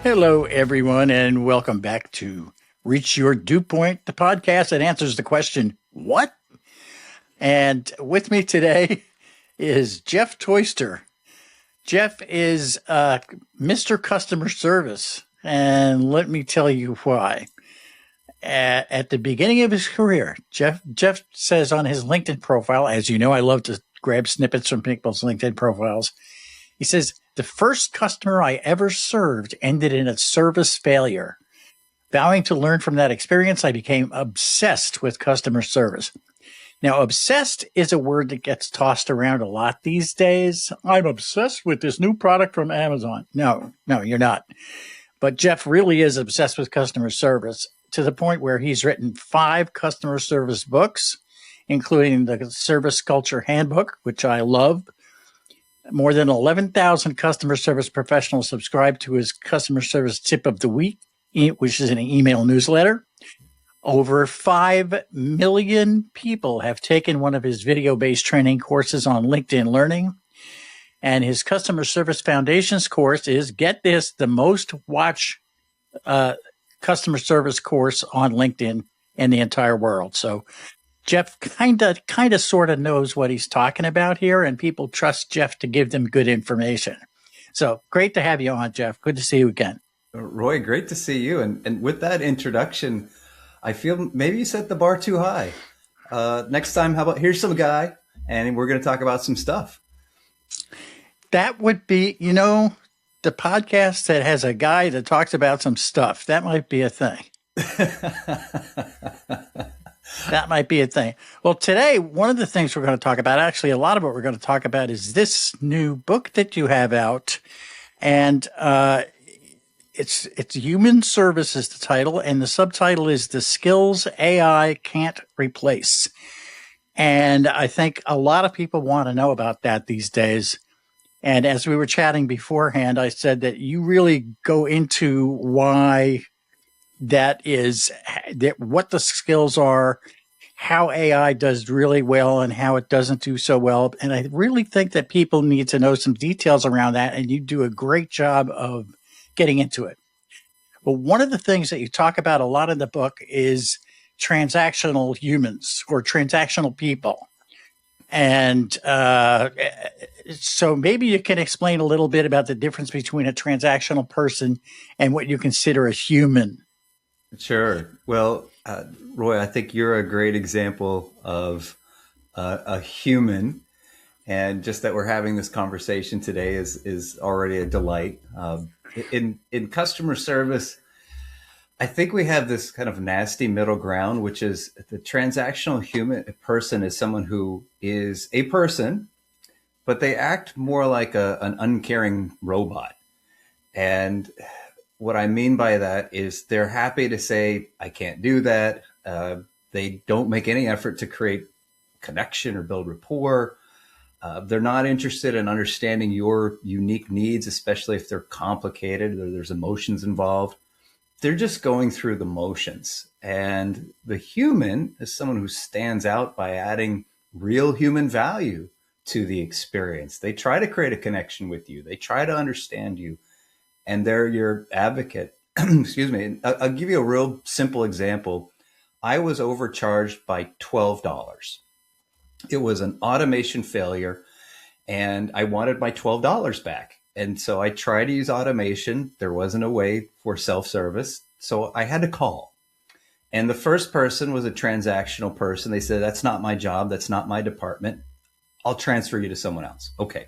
Hello, everyone, and welcome back to Reach Your Dew Point, the podcast that answers the question, what? And with me today is Jeff Toister. Jeff is Mr. Customer Service, and let me tell you why. At the beginning of his career, Jeff says on his LinkedIn profile, as you know, I love to grab snippets from people's LinkedIn profiles. He says, the first customer I ever served ended in a service failure. Vowing to learn from that experience, I became obsessed with customer service. Now, obsessed is a word that gets tossed around a lot these days. I'm obsessed with this new product from Amazon. No, you're not. But Jeff really is obsessed with customer service to the point where he's written 5 customer service books, including the Service Culture Handbook, which I love. More than 11,000 customer service professionals subscribe to his customer service tip of the week, which is an email newsletter. Over 5 million people have taken one of his video-based training courses on LinkedIn Learning. And his Customer Service Foundations course is, get this, the most watched customer service course on LinkedIn in the entire world. So Jeff kind of sort of knows what he's talking about here, and people trust Jeff to give them good information. So great to have you on, Jeff. Good to see you again. Roy, great to see you. And with that introduction, I feel maybe you set the bar too high. Next time, how about here's some guy, and we're going to talk about some stuff. That would be, the podcast that has a guy that talks about some stuff. That might be a thing. That might be a thing. Well, today, one of the things we're going to talk about, actually, a lot of what we're going to talk about is this new book that you have out. And it's Human Service is the title, and the subtitle is The Skills AI Can't Replace. And I think a lot of people want to know about that these days. And as we were chatting beforehand, I said that you really go into why that is, that what the skills are, how AI does really well and how it doesn't do so well. And I really think that people need to know some details around that. And you do a great job of getting into it. But one of the things that you talk about a lot in the book is transactional humans or transactional people. And so maybe you can explain a little bit about the difference between a transactional person and what you consider a human. Sure. Well, Roy, I think you're a great example of a human, and just that we're having this conversation today is already a delight. In customer service, I think we have this kind of nasty middle ground, which is the transactional human person is someone who is a person, but they act more like an uncaring robot. And what I mean by that is they're happy to say, I can't do that. They don't make any effort to create connection or build rapport. They're not interested in understanding your unique needs, especially if they're complicated or there's emotions involved. They're just going through the motions. And the human is someone who stands out by adding real human value to the experience. They try to create a connection with you. They try to understand you. And they're your advocate. Excuse me. I'll give you a real simple example. I was overcharged by $12. It was an automation failure, and I wanted my $12 back. And so I tried to use automation. There wasn't a way for self-service. So I had to call. And the first person was a transactional person. They said, that's not my job. That's not my department. I'll transfer you to someone else. Okay.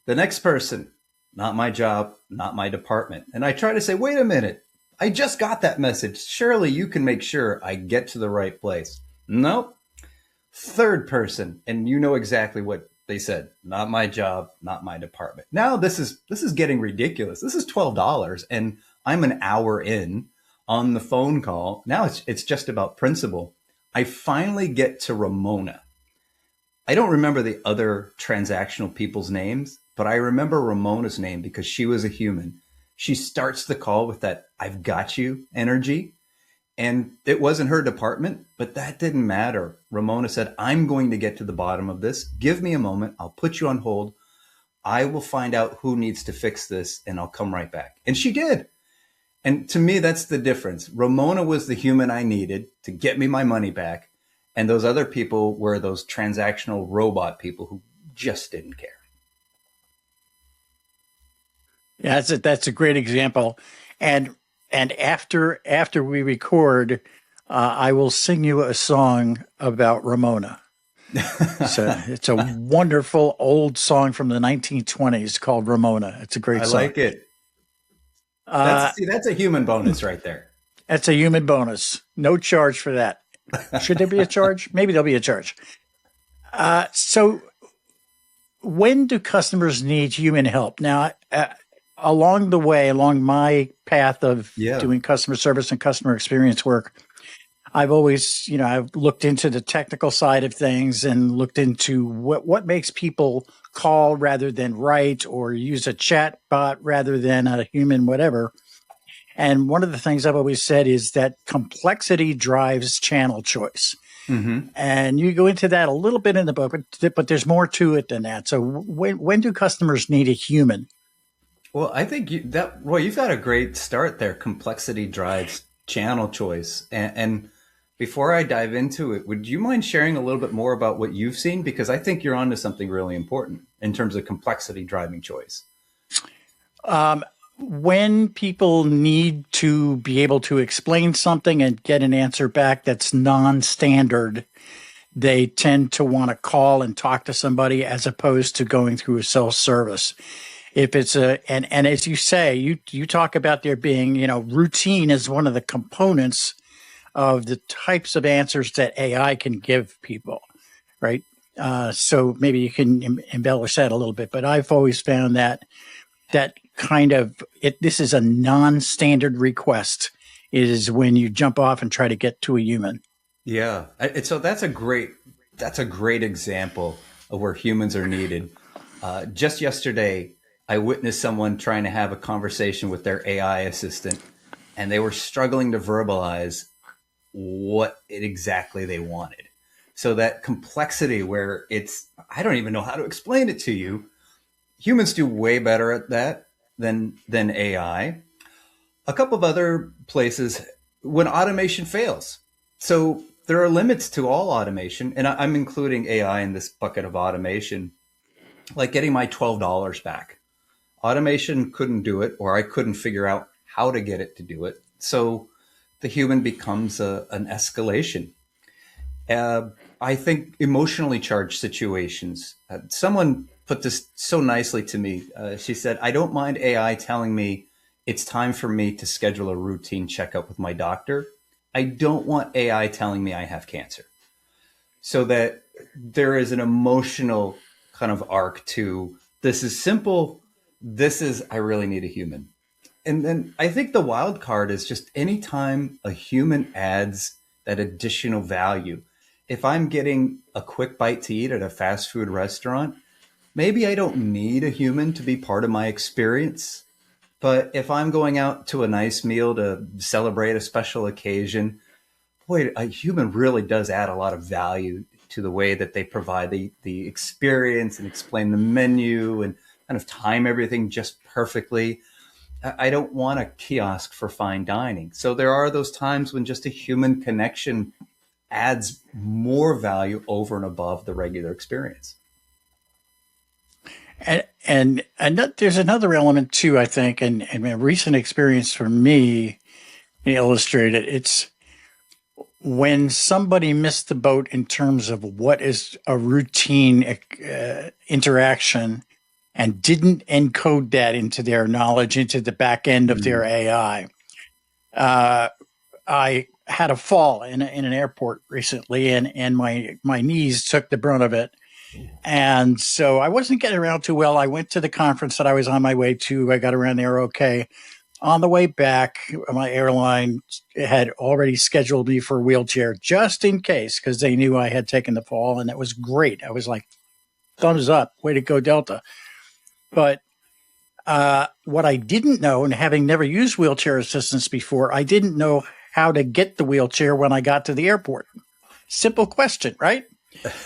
The next person, not my job, not my department. And I try to say, wait a minute. I just got that message. Surely you can make sure I get to the right place. Nope. Third person. And you know exactly what they said. Not my job, not my department. Now this is getting ridiculous. This is $12 and I'm an hour in on the phone call. Now it's just about principle. I finally get to Ramona. I don't remember the other transactional people's names, but I remember Ramona's name because she was a human. She starts the call with that I've got you energy. And it wasn't her department, but that didn't matter. Ramona said, I'm going to get to the bottom of this. Give me a moment. I'll put you on hold. I will find out who needs to fix this and I'll come right back. And she did. And to me, that's the difference. Ramona was the human I needed to get me my money back. And those other people were those transactional robot people who just didn't care. Yeah, that's a great example. And after we record, I will sing you a song about Ramona. So it's a wonderful old song from the 1920s called Ramona. It's a great I song. like it. Uh, That's a human bonus right there. that's a human bonus. No charge for that. Should there be a charge? Maybe there'll be a charge. So when do customers need human help? Now, along the way, along my path of Yeah. doing customer service and customer experience work, I've always, I've looked into the technical side of things and looked into what makes people call rather than write or use a chat bot rather than a human, whatever. And one of the things I've always said is that complexity drives channel choice. Mm-hmm. And you go into that a little bit in the book, but there's more to it than that. So when do customers need a human? Well, I think Roy, you've got a great start there. Complexity drives channel choice. And before I dive into it, would you mind sharing a little bit more about what you've seen? Because I think you're onto something really important in terms of complexity driving choice. When people need to be able to explain something and get an answer back that's non-standard, they tend to want to call and talk to somebody as opposed to going through a self-service. If it's and as you say, you talk about there being, routine is one of the components of the types of answers that AI can give people, right? So maybe you can embellish that a little bit, but I've always found that kind of this is a non-standard request is when you jump off and try to get to a human. Yeah. So that's a great example of where humans are needed. Just yesterday, I witnessed someone trying to have a conversation with their AI assistant, and they were struggling to verbalize what exactly they wanted. So that complexity where I don't even know how to explain it to you. Humans do way better at that than AI. A couple of other places when automation fails. So there are limits to all automation, and I'm including AI in this bucket of automation, like getting my $12 back. Automation couldn't do it, or I couldn't figure out how to get it to do it. So the human becomes an escalation. I think emotionally charged situations. Someone put this so nicely to me. She said, I don't mind AI telling me it's time for me to schedule a routine checkup with my doctor. I don't want AI telling me I have cancer. So that there is an emotional kind of arc to this is simple. This is, I really need a human. And then I think the wild card is just anytime a human adds that additional value. If I'm getting a quick bite to eat at a fast food restaurant, maybe I don't need a human to be part of my experience. But if I'm going out to a nice meal to celebrate a special occasion, boy, a human really does add a lot of value to the way that they provide the experience and explain the menu and kind of time everything just perfectly. I don't want a kiosk for fine dining. So there are those times when just a human connection adds more value over and above the regular experience. And there's another element too, I think, and a recent experience for me illustrated. It's when somebody missed the boat in terms of what is a routine interaction and didn't encode that into their knowledge, into the back end of their AI. I had a fall in an airport recently, and my knees took the brunt of it. And so I wasn't getting around too well. I went to the conference that I was on my way to. I got around there okay. On the way back, my airline had already scheduled me for a wheelchair just in case, because they knew I had taken the fall, and it was great. I was like, thumbs up, way to go, Delta. But what I didn't know, and having never used wheelchair assistance before, I didn't know how to get the wheelchair when I got to the airport. Simple question, right?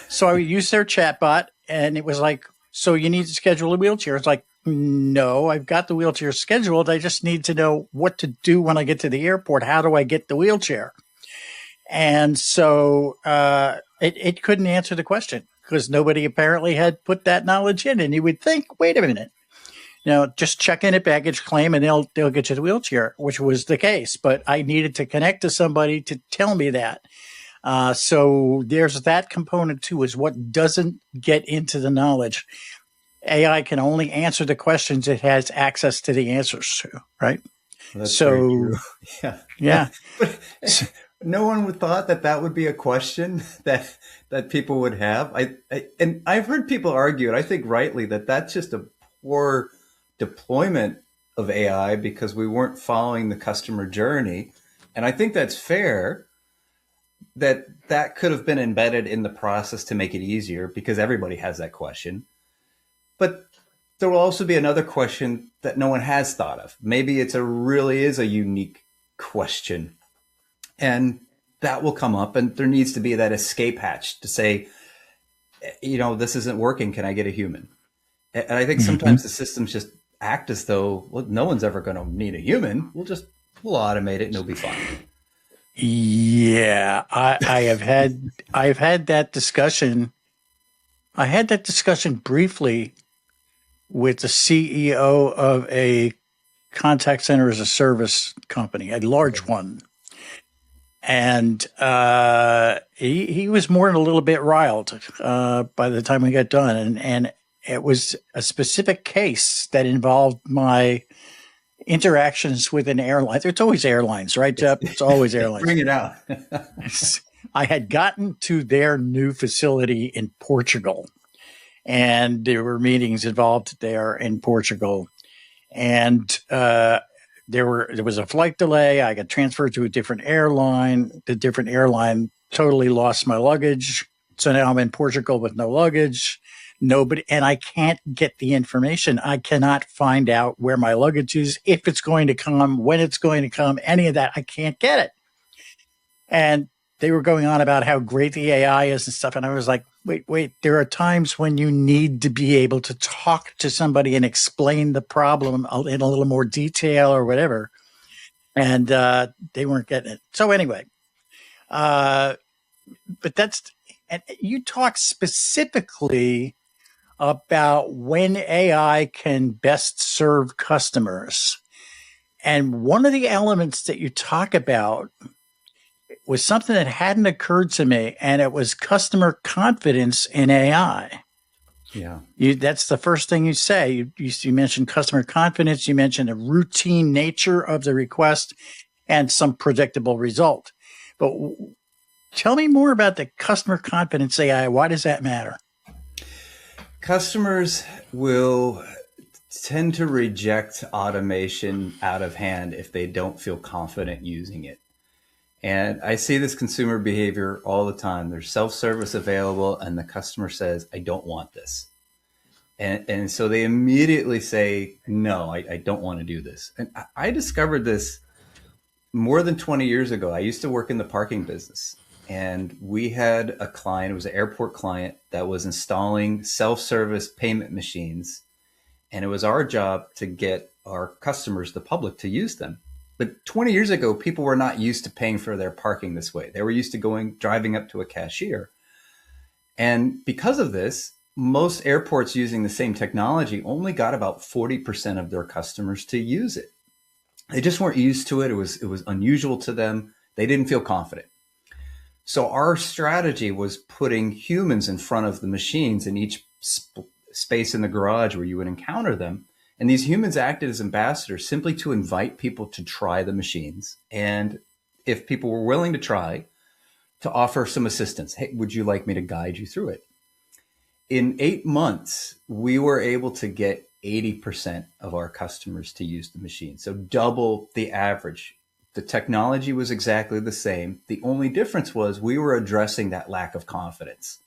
So I used their chatbot, and it was like, so you need to schedule a wheelchair. It's like, no, I've got the wheelchair scheduled. I just need to know what to do when I get to the airport. How do I get the wheelchair? And so it couldn't answer the question because nobody apparently had put that knowledge in. And you would think, wait a minute, just check in at baggage claim and they'll get you the wheelchair, which was the case. But I needed to connect to somebody to tell me that. So there's that component too, is what doesn't get into the knowledge. AI can only answer the questions it has access to the answers to, right? That's very So, true. Yeah. yeah. But no one would thought that that would be a question that people would have. And I've heard people argue, and I think rightly, that that's just a poor deployment of AI because we weren't following the customer journey. And I think that's fair, that that could have been embedded in the process to make it easier because everybody has that question. But there will also be another question that no one has thought of. Maybe really is a unique question, and that will come up, and there needs to be that escape hatch to say, this isn't working. Can I get a human? And I think sometimes the systems just act as though, well, no one's ever going to need a human. We'll automate it and it'll be fine. Yeah, I've had that discussion. I had that discussion briefly with the CEO of a contact center as a service company, a large one. And he was more than a little bit riled by the time we got done. And it was a specific case that involved my interactions with an airline. It's always airlines, right, Jeff? It's always airlines. Bring it out. I had gotten to their new facility in Portugal, and there were meetings involved there in Portugal. And there was a flight delay. I got transferred to a different airline. The different airline totally lost my luggage. So now I'm in Portugal with no luggage. Nobody, and I can't get the information. I cannot find out where my luggage is, if it's going to come, when it's going to come, any of that. I can't get it. And they were going on about how great the AI is and stuff. And I was like, wait, there are times when you need to be able to talk to somebody and explain the problem in a little more detail or whatever. And they weren't getting it. So anyway, but and you talk specifically about when AI can best serve customers. And one of the elements that you talk about was something that hadn't occurred to me, and it was customer confidence in AI. Yeah. That's the first thing you say. You mentioned customer confidence. You mentioned the routine nature of the request and some predictable result. But tell me more about the customer confidence AI. Why does that matter? Customers will tend to reject automation out of hand if they don't feel confident using it. And I see this consumer behavior all the time. There's self-service available and the customer says, I don't want this. And so they immediately say, no, I don't want to do this. And I discovered this more than 20 years ago. I used to work in the parking business. And we had a client, it was an airport client, that was installing self-service payment machines. And it was our job to get our customers, the public, to use them. But 20 years ago, people were not used to paying for their parking this way. They were used to driving up to a cashier. And because of this, most airports using the same technology only got about 40% of their customers to use it. They just weren't used to it. It was unusual to them. They didn't feel confident. So our strategy was putting humans in front of the machines in each space in the garage where you would encounter them. And these humans acted as ambassadors simply to invite people to try the machines. And if people were willing to try, to offer some assistance. Hey, would you like me to guide you through it? In 8 months, we were able to get 80% of our customers to use the machine. So double the average. The technology was exactly the same. The only difference was we were addressing that lack of confidence.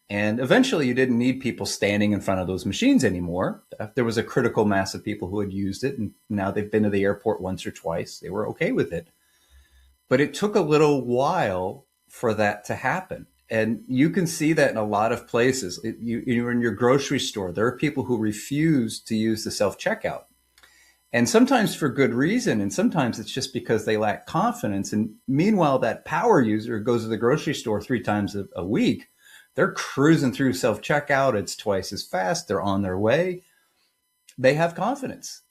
And eventually you didn't need people standing in front of those machines anymore. There was a critical mass of people who had used it, and now they've been to the airport once or twice. They were okay with it. But it took a little while for that to happen. And you can see that in a lot of places. You're in your grocery store. There are people who refuse to use the self checkout. And sometimes for good reason. And sometimes it's just because they lack confidence. And meanwhile, that power user goes to the grocery store 3 times a week. They're cruising through self checkout. It's twice as fast. They're on their way. They have confidence.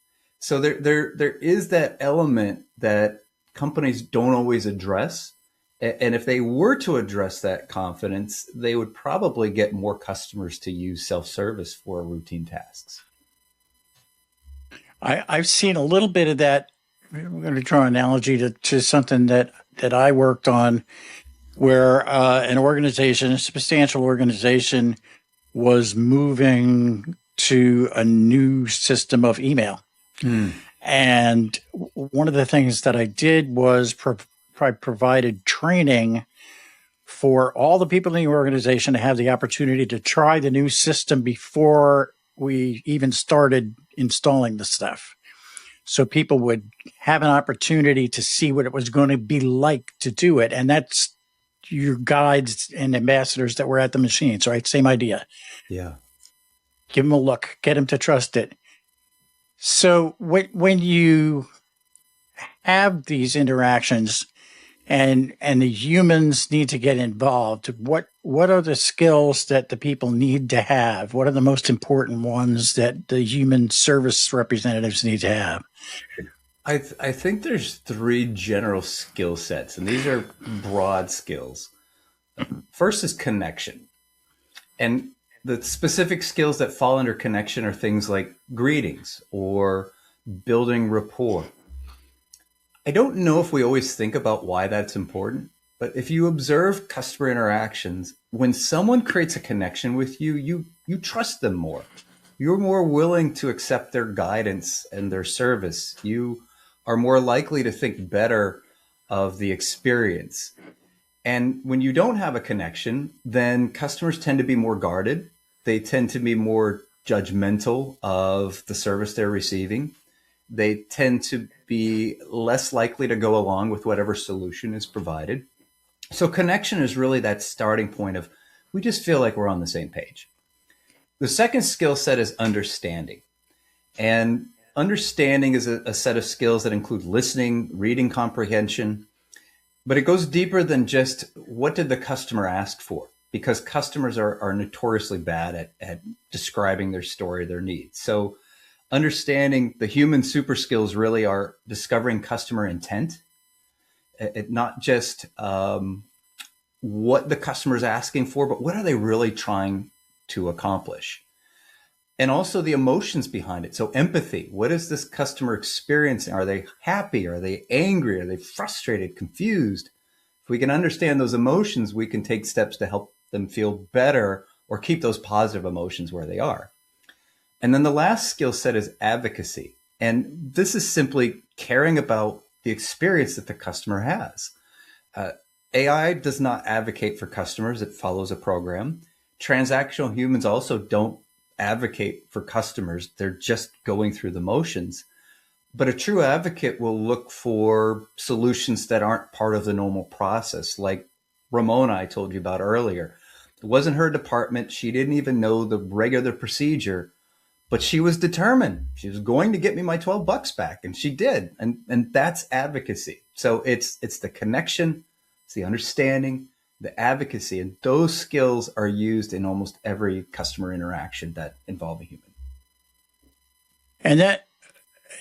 So there is that element that companies don't always address. And if they were to address that confidence, they would probably get more customers to use self-service for routine tasks. I've seen a little bit of that. I'm going to draw an analogy to something that I worked on where an organization, a substantial organization, was moving to a new system of email. And one of the things that I did was provided training for all the people in the organization to have the opportunity to try the new system before we even started installing the stuff. So people would have an opportunity to see what it was going to be like to do it. And that's your guides and ambassadors that were at the machines, right? Same idea. Yeah. Give them a look, get them to trust it. So when you have these interactions and the humans need to get involved, what are the skills that the people need to have? What are the most important ones that the human service representatives need to have? I think there's 3 general skill sets, and these are broad skills. First is connection. And the specific skills that fall under connection are things like greetings or building rapport. I don't know if we always think about why that's important, but if you observe customer interactions, when someone creates a connection with you, you trust them more. You're more willing to accept their guidance and their service. You are more likely to think better of the experience. And when you don't have a connection, then customers tend to be more guarded. They tend to be more judgmental of the service they're receiving. They tend to be less likely to go along with whatever solution is provided. So connection is really that starting point of, we just feel like we're on the same page. The second skill set is understanding. And understanding is a set of skills that include listening, reading comprehension, but it goes deeper than just what did the customer ask for, because customers are notoriously bad at describing their story, their needs. So understanding the human super skills really are discovering customer intent, not just what the customer is asking for, but what are they really trying to accomplish? And also the emotions behind it. So empathy, what is this customer experiencing? Are they happy? Are they angry? Are they frustrated, confused? If we can understand those emotions, we can take steps to help them feel better or keep those positive emotions where they are. And then the last skill set is advocacy. And this is simply caring about the experience that the customer has. AI does not advocate for customers. It follows a program. Transactional humans also don't advocate for customers. They're just going through the motions. But a true advocate will look for solutions that aren't part of the normal process, like Ramona I told you about earlier. It wasn't her department. She didn't even know the regular procedure, but she was determined. She was going to get me my $12 back, and she did. And that's advocacy. So it's the connection, it's the understanding, the advocacy, and those skills are used in almost every customer interaction that involve a human. And that,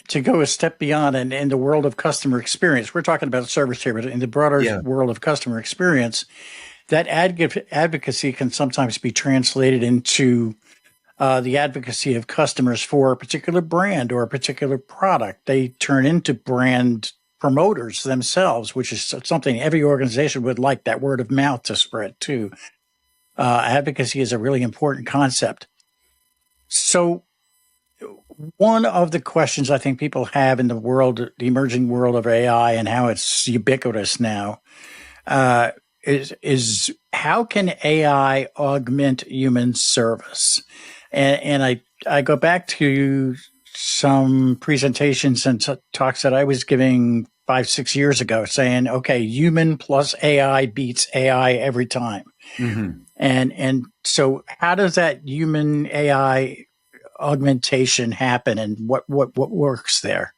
to go a step beyond, and in the world of customer experience, we're talking about service here, but in the broader world of customer experience, that advocacy can sometimes be translated into the advocacy of customers for a particular brand or a particular product. They turn into brand promoters themselves, which is something every organization would like that word of mouth to spread too. Advocacy is a really important concept. So one of the questions I think people have in the emerging world of AI and how it's ubiquitous now, is how can AI augment human service? And I go back to some presentations and talks that I was giving 5, 6 years ago saying, okay, human plus AI beats AI every time. Mm-hmm. And so how does that human AI augmentation happen, and what works there?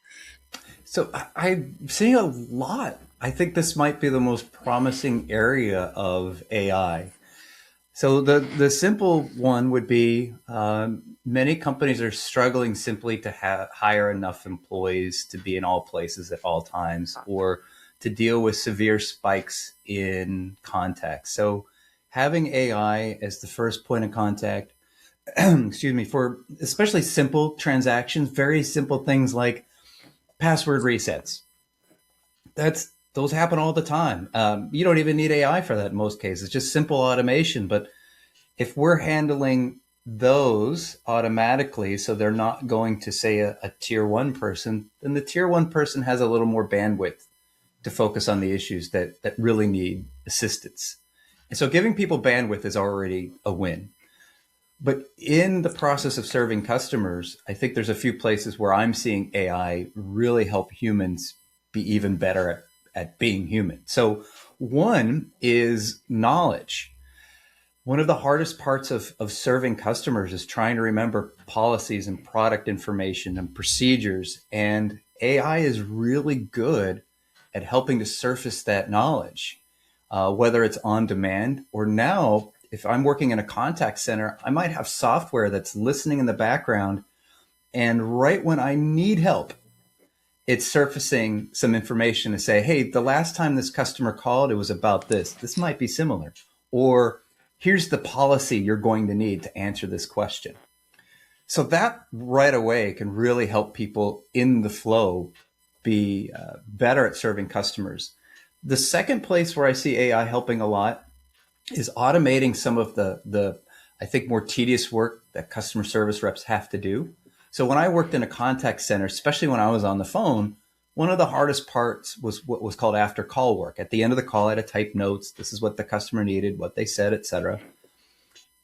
So I'm seeing a lot. I think this might be the most promising area of AI. So the simple one would be many companies are struggling simply to hire enough employees to be in all places at all times, or to deal with severe spikes in contact. So having AI as the first point of contact, excuse me, for especially simple transactions, very simple things like password resets. Those happen all the time. You don't even need AI for that in most cases. Just simple automation. But if we're handling those automatically, so they're not going to say a tier one person, then the tier one person has a little more bandwidth to focus on the issues that really need assistance. And so giving people bandwidth is already a win. But in the process of serving customers, I think there's a few places where I'm seeing AI really help humans be even better at being human. So one is knowledge. One of the hardest parts of serving customers is trying to remember policies and product information and procedures. And AI is really good at helping to surface that knowledge, whether it's on demand or now, if I'm working in a contact center, I might have software that's listening in the background. And right when I need help, it's surfacing some information to say, hey, the last time this customer called, it was about this. This might be similar. Or here's the policy you're going to need to answer this question. So that right away can really help people in the flow be better at serving customers. The second place where I see AI helping a lot is automating some of the I think more tedious work that customer service reps have to do. So when I worked in a contact center, especially when I was on the phone, one of the hardest parts was what was called after call work. At the end of the call, I had to type notes. This is what the customer needed, what they said, etc.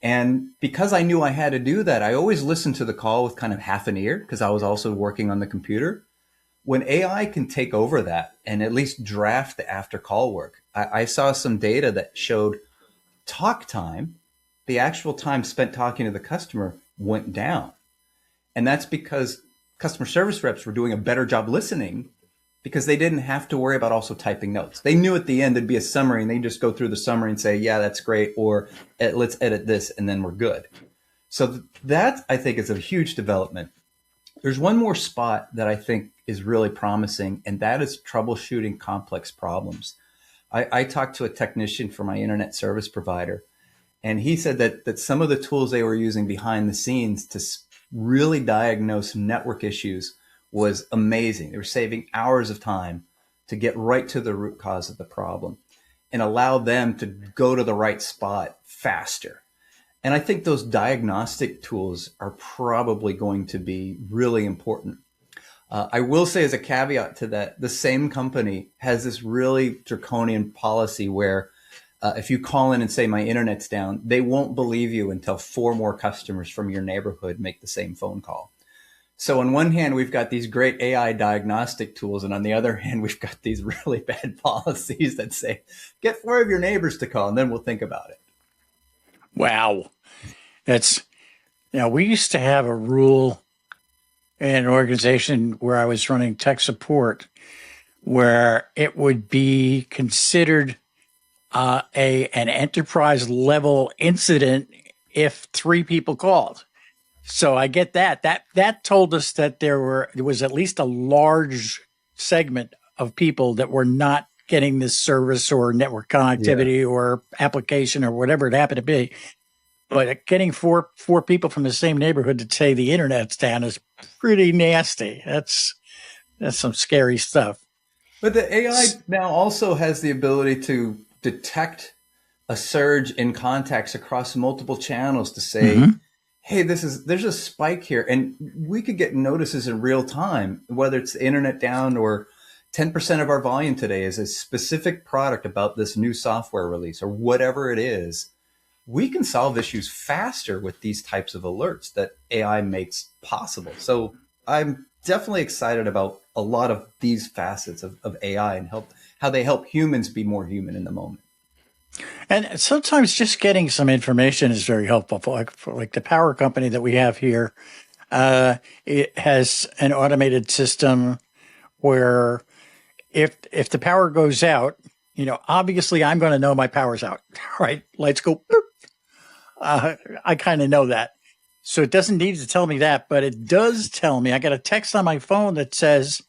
And because I knew I had to do that, I always listened to the call with kind of half an ear because I was also working on the computer. When AI can take over that and at least draft the after call work, I saw some data that showed talk time, the actual time spent talking to the customer, went down. And that's because customer service reps were doing a better job listening because they didn't have to worry about also typing notes. They knew at the end there'd be a summary and they just go through the summary and say, yeah, that's great. Or let's edit this and then we're good. So that I think is a huge development. There's one more spot that I think is really promising, and that is troubleshooting complex problems. I talked to a technician for my internet service provider, and he said that some of the tools they were using behind the scenes to really diagnose network issues was amazing. They were saving hours of time to get right to the root cause of the problem and allow them to go to the right spot faster. And I think those diagnostic tools are probably going to be really important. I will say as a caveat to that, the same company has this really draconian policy where if you call in and say my internet's down, they won't believe you until 4 more customers from your neighborhood make the same phone call. So on one hand, we've got these great AI diagnostic tools, and on the other hand, we've got these really bad policies that say, get 4 of your neighbors to call, and then we'll think about it. Wow. That's, we used to have a rule in an organization where I was running tech support where it would be considered an enterprise level incident if 3 people called. So I get that. That told us that there was at least a large segment of people that were not getting this service or network connectivity or application or whatever it happened to be. But getting four people from the same neighborhood to say the internet's down is pretty nasty. That's some scary stuff. But the AI now also has the ability to detect a surge in contacts across multiple channels to say, hey, there's a spike here. And we could get notices in real time, whether it's the internet down or 10% of our volume today is a specific product about this new software release or whatever it is. We can solve issues faster with these types of alerts that AI makes possible. So I'm definitely excited about a lot of these facets of AI and how they help humans be more human in the moment. And sometimes just getting some information is very helpful. For like the power company that we have here, uh, it has an automated system where if the power goes out, obviously I'm going to know my power's out, right? Lights go. Boop. I kind of know that. So it doesn't need to tell me that, but it does tell me. I got a text on my phone that says,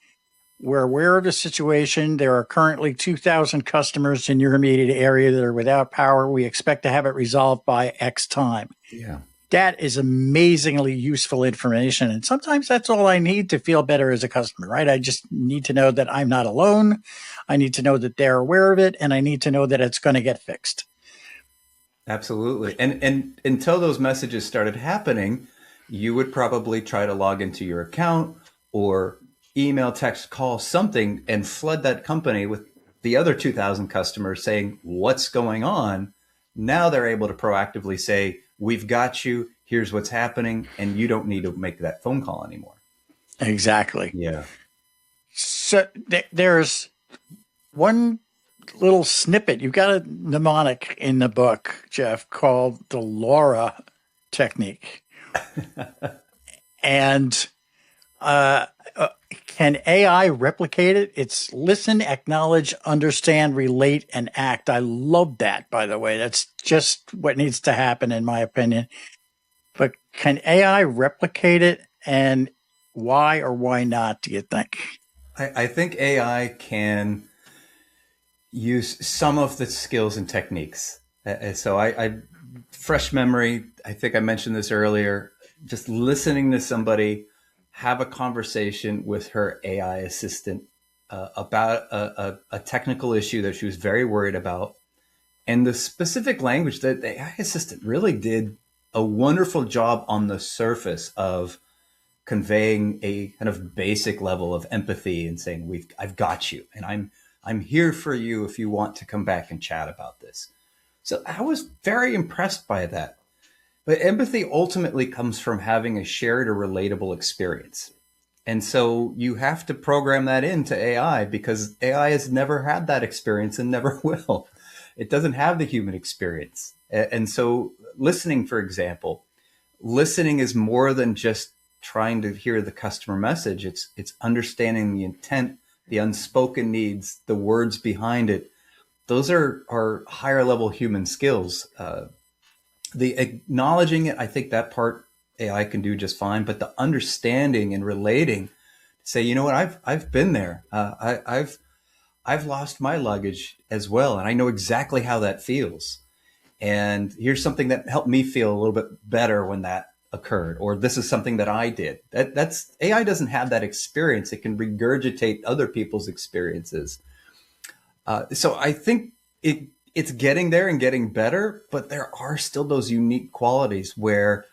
we're aware of the situation. There are currently 2,000 customers in your immediate area that are without power. We expect to have it resolved by X time. Yeah. That is amazingly useful information. And sometimes that's all I need to feel better as a customer, right? I just need to know that I'm not alone. I need to know that they're aware of it, and I need to know that it's going to get fixed. Absolutely. And until those messages started happening, you would probably try to log into your account or email, text, call something and flood that company with the other 2,000 customers saying, what's going on? Now they're able to proactively say, we've got you. Here's what's happening. And you don't need to make that phone call anymore. Exactly. Yeah. So there's one little snippet. You've got a mnemonic in the book, Jeff, called the Laura technique. And can AI replicate it? It's listen, acknowledge, understand, relate, and act. I love that, by the way. That's just what needs to happen, in my opinion. But can AI replicate it? And why or why not, do you think? I think AI can use some of the skills and techniques. So I fresh memory, I think I mentioned this earlier, just listening to somebody have a conversation with her AI assistant about a technical issue that she was very worried about. And the specific language that the AI assistant really did a wonderful job on the surface of conveying a kind of basic level of empathy and saying, I've got you, and I'm here for you if you want to come back and chat about this. So I was very impressed by that. But empathy ultimately comes from having a shared or relatable experience. And so you have to program that into AI because AI has never had that experience and never will. It doesn't have the human experience. And so listening, for example, listening is more than just trying to hear the customer message. It's understanding the intent, the unspoken needs, the words behind it. Those are higher level human skills. The acknowledging it, I think that part AI can do just fine. But the understanding and relating, say, you know what, I've been there. I've lost my luggage as well, and I know exactly how that feels. And here's something that helped me feel a little bit better when that occurred, or this is something that I did. That's AI doesn't have that experience. It can regurgitate other people's experiences. So I think it's getting there and getting better, but there are still those unique qualities where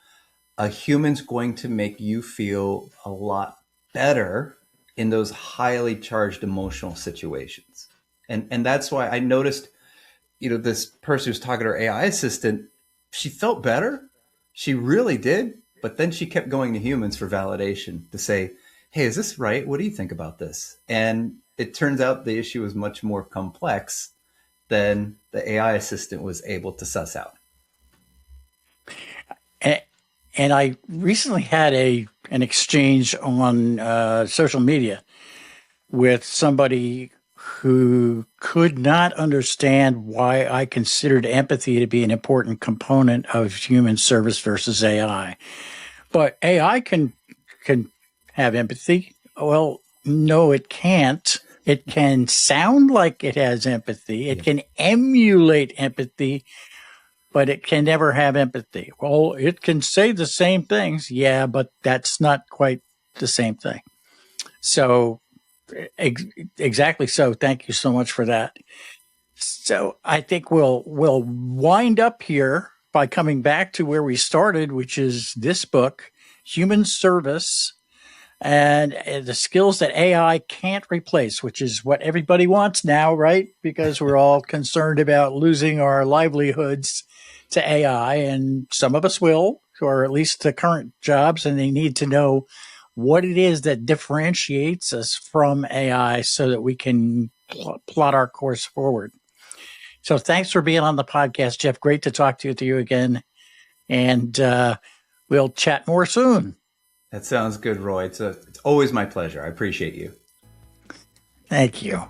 a human's going to make you feel a lot better in those highly charged emotional situations. And that's why I noticed, this person who's talking to her AI assistant, she felt better. She really did. But then she kept going to humans for validation to say, hey, is this right? What do you think about this? And it turns out the issue is much more complex than the AI assistant was able to suss out. And I recently had an exchange on social media with somebody who could not understand why I considered empathy to be an important component of human service versus AI. But AI can have empathy. Well, no, it can't. It can sound like it has empathy. It can emulate empathy, but it can never have empathy. Well, it can say the same things. Yeah, but that's not quite the same thing. So exactly so. Thank you so much for that. So I think we'll wind up here by coming back to where we started, which is this book, Human Service, and the skills that AI can't replace, which is what everybody wants now, right? Because we're all concerned about losing our livelihoods to AI, and some of us will, or at least the current jobs, and they need to know what it is that differentiates us from AI so that we can plot our course forward. So thanks for being on the podcast, Jeff. Great to talk to you again. And we'll chat more soon. That sounds good, Roy. It's always my pleasure. I appreciate you. Thank you.